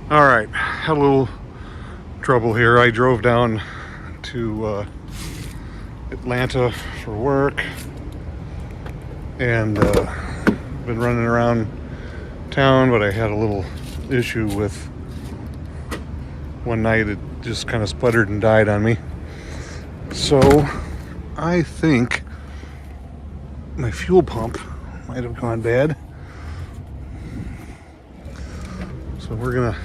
All right, had a little trouble here. I drove down to Atlanta for work and been running around town, but I had a little issue with one night. It just kind of sputtered and died on me. So I think my fuel pump might have gone bad. So we're gonna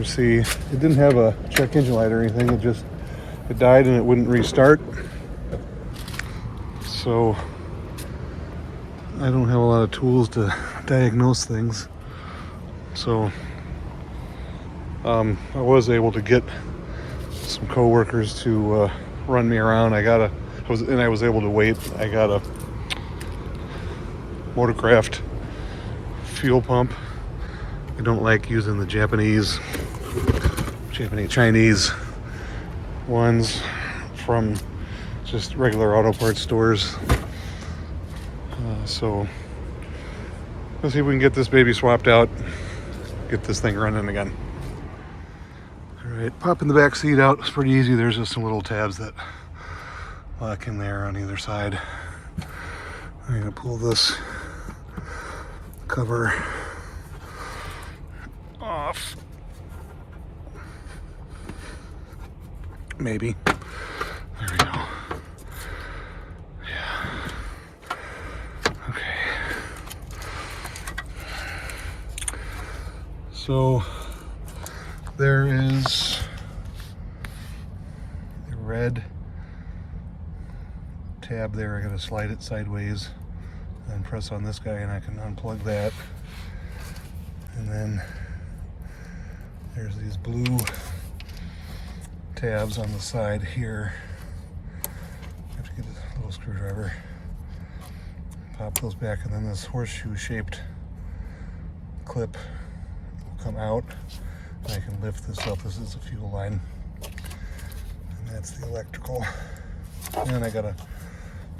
see. It didn't have a check engine light or anything. It died and it wouldn't restart. So I don't have a lot of tools to diagnose things. So I was able to get some coworkers to run me around. I was able to wait. I got a Motorcraft fuel pump. I don't like using the Chinese ones from just regular auto parts stores. So let's see if we can get this baby swapped out, get this thing running again. All right, popping the back seat out is pretty easy. There's just some little tabs that lock in there on either side. I'm gonna pull this cover off. Maybe. There we go. Yeah. Okay. So there is a red tab there. I gotta slide it sideways and press on this guy and I can unplug that. And then there's these blue tabs on the side here. I have to get a little screwdriver, pop those back, and then this horseshoe shaped clip will come out and I can lift this up. This is a fuel line and that's the electrical. And I gotta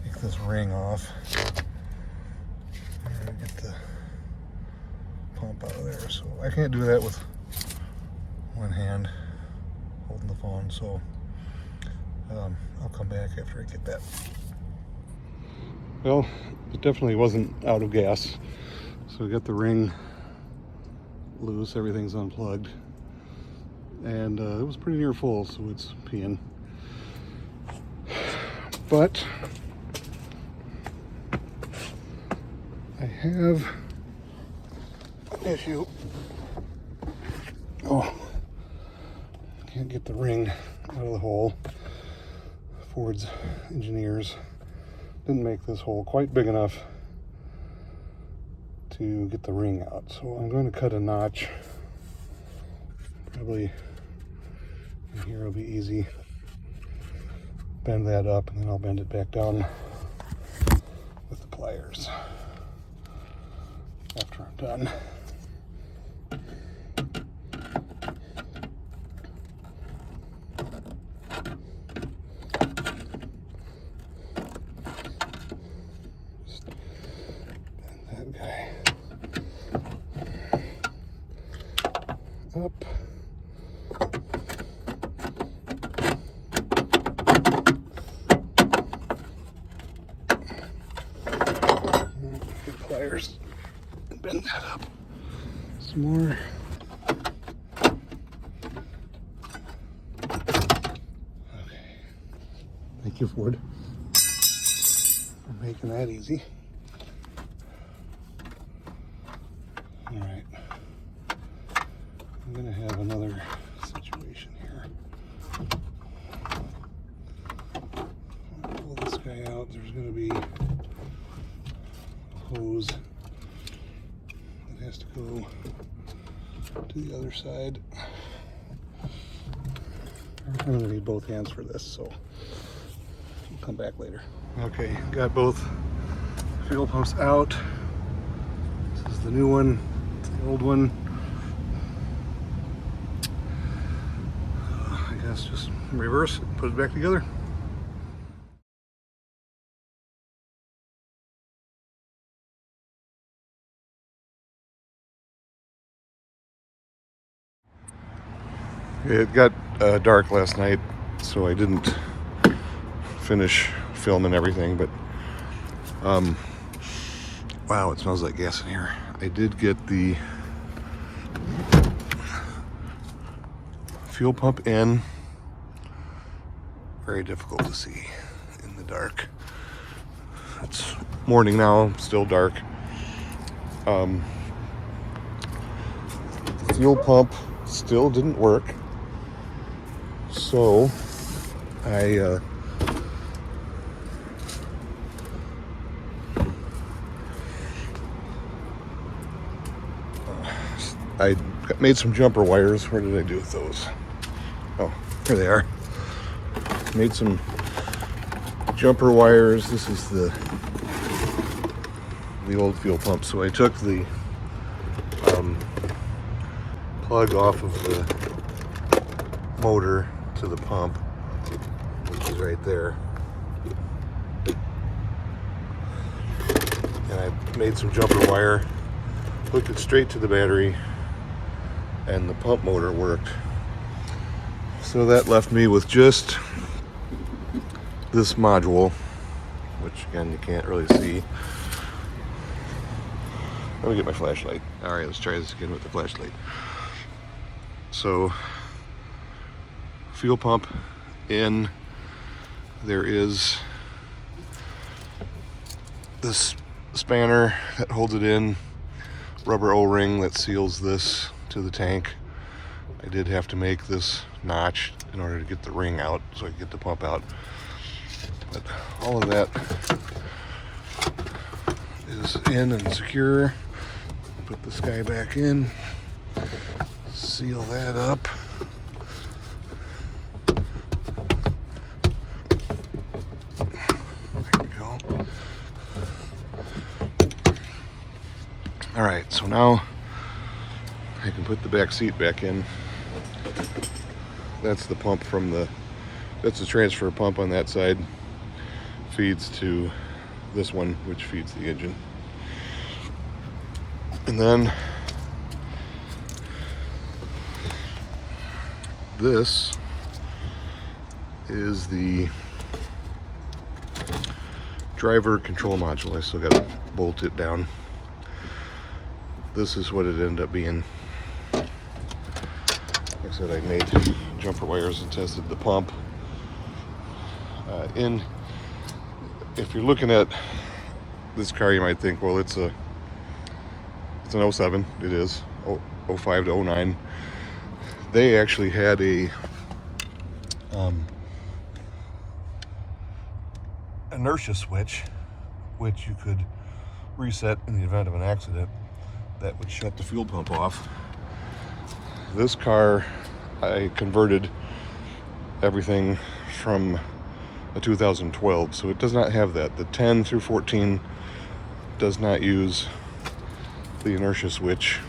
take this ring off and get the pump out of there. So I can't do that with one hand holding the phone, so I'll come back after I get that. Well, it definitely wasn't out of gas, so we got the ring loose, everything's unplugged, and it was pretty near full, so it's peeing. But I have an issue. Oh, can't get the ring out of the hole. Ford's engineers didn't make this hole quite big enough to get the ring out. So I'm going to cut a notch. Probably in here will be easy. Bend that up and then I'll bend it back down with the pliers after I'm done. That guy up. Get pliers and bend that up some more. Okay. Thank you, Ford, for making that easy. All right, I'm gonna have another situation here. I'll pull this guy out. There's gonna be a hose that has to go to the other side. I'm gonna need both hands for this, so I'll come back later. Okay, got both fuel pumps out. This is the new one. The old one, I guess just reverse it, put it back together. It got dark last night, so I didn't finish filming everything, but wow, it smells like gas in here. I did get the fuel pump in. Very difficult to see in the dark. It's morning now, still dark. The fuel pump still didn't work, so I made some jumper wires. Where did I do with those? Oh, here they are. Made some jumper wires. This is the old fuel pump. So I took the plug off of the motor to the pump, which is right there. And I made some jumper wire, hooked it straight to the battery, and the pump motor worked. So that left me with just this module, which again you can't really see. Let me get my flashlight. All right, let's try this again with the flashlight. So, fuel pump in. There is this spanner that holds it in, rubber O-ring that seals this to the tank. I did have to make this notch in order to get the ring out so I could get the pump out. But all of that is in and secure. Put this guy back in, seal that up. There we go. All right, so now I can put the back seat back in. That's the pump that's the transfer pump on that side. Feeds to this one, which feeds the engine. And then this is the driver control module. I still got to bolt it down. This is what it ended up being. Like I said, I made jumper wires and tested the pump. If you're looking at this car, you might think, well, it's an 07. It is 05 to 09. They actually had a inertia switch, which you could reset in the event of an accident. That would shut the fuel pump off. This car, I converted everything from a 2012, so it does not have that. The 10 through 14 does not use the inertia switch,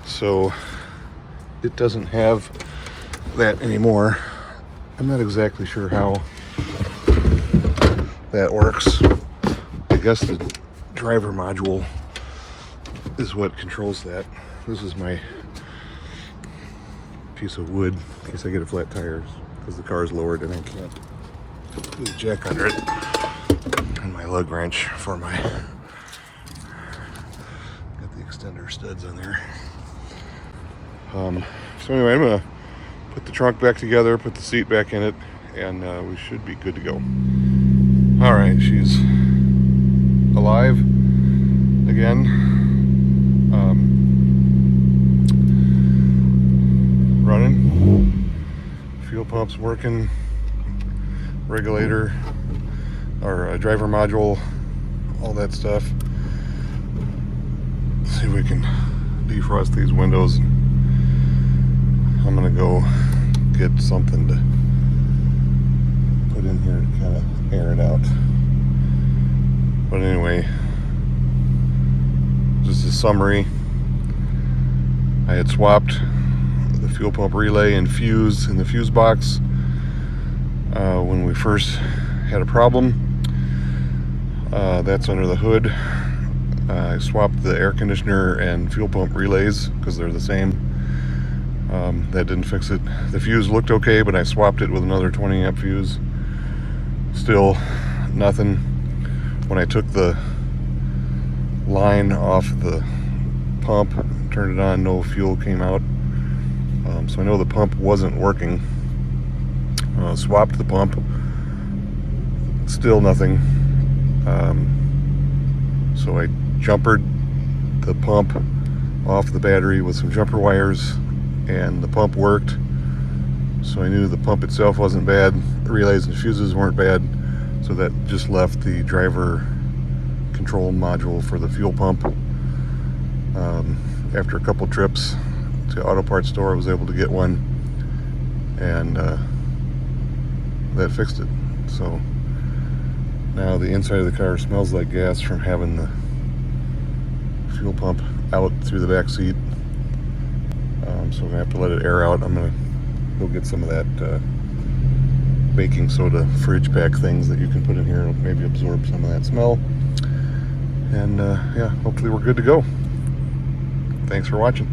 so it doesn't have that anymore. I'm not exactly sure how that works. I guess the driver module is what controls that. This is my piece of wood in case I get a flat tire, because the car is lowered and I can't put a jack under it, and my lug wrench for my extender studs on there. So anyway, I'm gonna put the trunk back together, put the seat back in it, and we should be good to go. All right, she's alive again. Running. Fuel pump's working. Regulator, or driver module, all that stuff. See if we can defrost these windows. I'm gonna go get something to put in here to kind of air it out. But anyway, just a summary. I had swapped the fuel pump relay and fuse in the fuse box when we first had a problem. That's under the hood. I swapped the air conditioner and fuel pump relays because they're the same. That didn't fix it. The fuse looked okay, but I swapped it with another 20 amp fuse. Still nothing. When I took the line off the pump, turned it on, no fuel came out. So I know the pump wasn't working. Swapped the pump, still nothing. So I jumpered the pump off the battery with some jumper wires, and the pump worked. So I knew the pump itself wasn't bad. The relays and fuses weren't bad. So that just left the driver control module for the fuel pump. After a couple trips to auto parts store, I was able to get one, and that fixed it. So now the inside of the car smells like gas from having the fuel pump out through the back seat. So I'm gonna have to let it air out. I'm gonna go get some of that baking soda fridge pack things that you can put in here. It'll maybe absorb some of that smell. And yeah, hopefully we're good to go. Thanks for watching.